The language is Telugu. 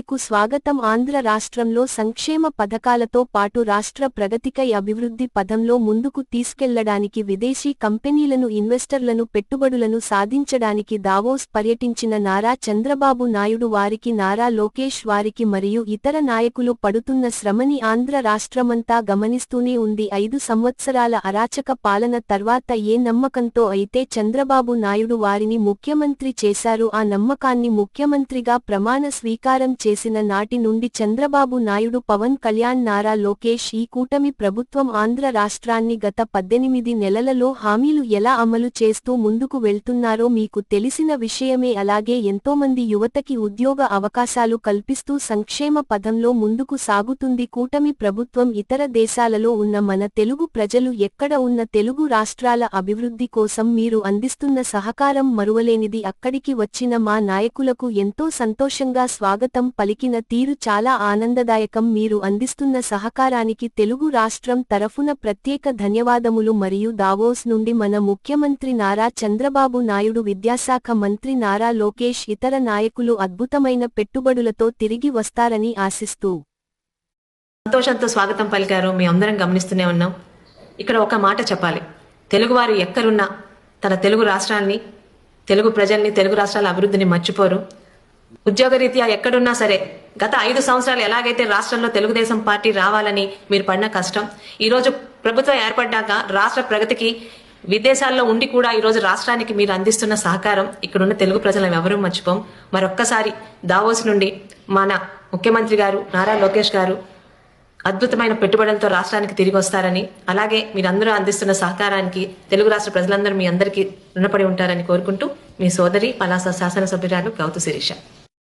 కు స్వాగతం. ఆంధ్ర రాష్ట్రంలో సంక్షేమ పథకాలతో పాటు రాష్ట్ర ప్రగతికై అభివృద్ధి పథంలో ముందుకు తీసుకెళ్లడానికి విదేశీ కంపెనీలను ఇన్వెస్టర్లను పెట్టుబడులను సాధించడానికి దావోస్ పర్యటించిన నారా చంద్రబాబు నాయుడు వారికి నారా లోకేష్ వారికి మరియు ఇతర నాయకులు పడుతున్న శ్రమని ఆంధ్ర రాష్ట్రమంతా గమనిస్తూనే ఉంది. 5 సంవత్సరాల అరాచక పాలన తర్వాత ఏ నమ్మకంతో అయితే చంద్రబాబు నాయుడు వారిని ముఖ్యమంత్రి చేశారు, ఆ నమ్మకాన్ని ముఖ్యమంత్రిగా ప్రమాణ స్వీకారం చేసిన నాటి నుండి చంద్రబాబు నాయుడు, పవన్ కళ్యాణ్, నారా లోకేష్ ఈ కూటమి ప్రభుత్వం ఆంధ్ర రాష్ట్రాన్ని గత 18 నెలలలో హామీలు ఎలా అమలు చేస్తూ ముందుకు వెళ్తున్నారో మీకు తెలిసిన విషయమే. అలాగే ఎంతోమంది యువతకి ఉద్యోగ అవకాశాలు కల్పిస్తూ సంక్షేమ పథంలో ముందుకు సాగుతుంది కూటమి ప్రభుత్వం. ఇతర దేశాలలో ఉన్న మన తెలుగు ప్రజలు ఎక్కడ ఉన్న తెలుగు రాష్ట్రాల అభివృద్ధి కోసం మీరు అందిస్తున్న సహకారం మరువలేనిది. అక్కడికి వచ్చిన మా నాయకులకు ఎంతో సంతోషంగా స్వాగతం పలికిన తీరు చాలా ఆనందదాయకం. మీరు అందిస్తున్న సహకారానికి తెలుగు రాష్ట్రం తరఫున ప్రత్యేక ధన్యవాదములు. మరియు దావోస్ నుండి మన ముఖ్యమంత్రి నారా చంద్రబాబు నాయుడు, విద్యాశాఖ మంత్రి నారా లోకేష్, ఇతర నాయకులు అద్భుతమైన పెట్టుబడులతో తిరిగి వస్తారని ఆశిస్తూ సంతోషంతో స్వాగతం పలికారు. మీ అందరం గమనిస్తూనే ఉన్నాం. ఇక్కడ ఒక మాట చెప్పాలి, తెలుగువారు ఎక్కడున్నా తన తెలుగు రాష్ట్రాన్ని, తెలుగు ప్రజల్ని, తెలుగు రాష్ట్రాల అభివృద్ధిని మర్చిపోరు. ఉద్యోగరీత్యా ఎక్కడున్నా సరే గత 5 సంవత్సరాలు ఎలాగైతే రాష్ట్రంలో తెలుగుదేశం పార్టీ రావాలని మీరు పడిన కష్టం, ఈరోజు ప్రభుత్వం ఏర్పడ్డాక రాష్ట్ర ప్రగతికి విదేశాల్లో ఉండి కూడా ఈరోజు రాష్ట్రానికి మీరు అందిస్తున్న సహకారం ఇక్కడున్న తెలుగు ప్రజలను ఎవరూ మర్చిపోం. మరొక్కసారి దావోస్ నుండి మన ముఖ్యమంత్రి గారు నారా లోకేష్ గారు అద్భుతమైన పెట్టుబడులతో రాష్ట్రానికి తిరిగి వస్తారని, అలాగే మీరందరూ అందిస్తున్న సహకారానికి తెలుగు రాష్ట్ర ప్రజలందరూ మీ అందరికీ రుణపడి ఉంటారని కోరుకుంటూ మీ సోదరి పలాస శాసనసభ్యురాలు గౌతు శిరీష.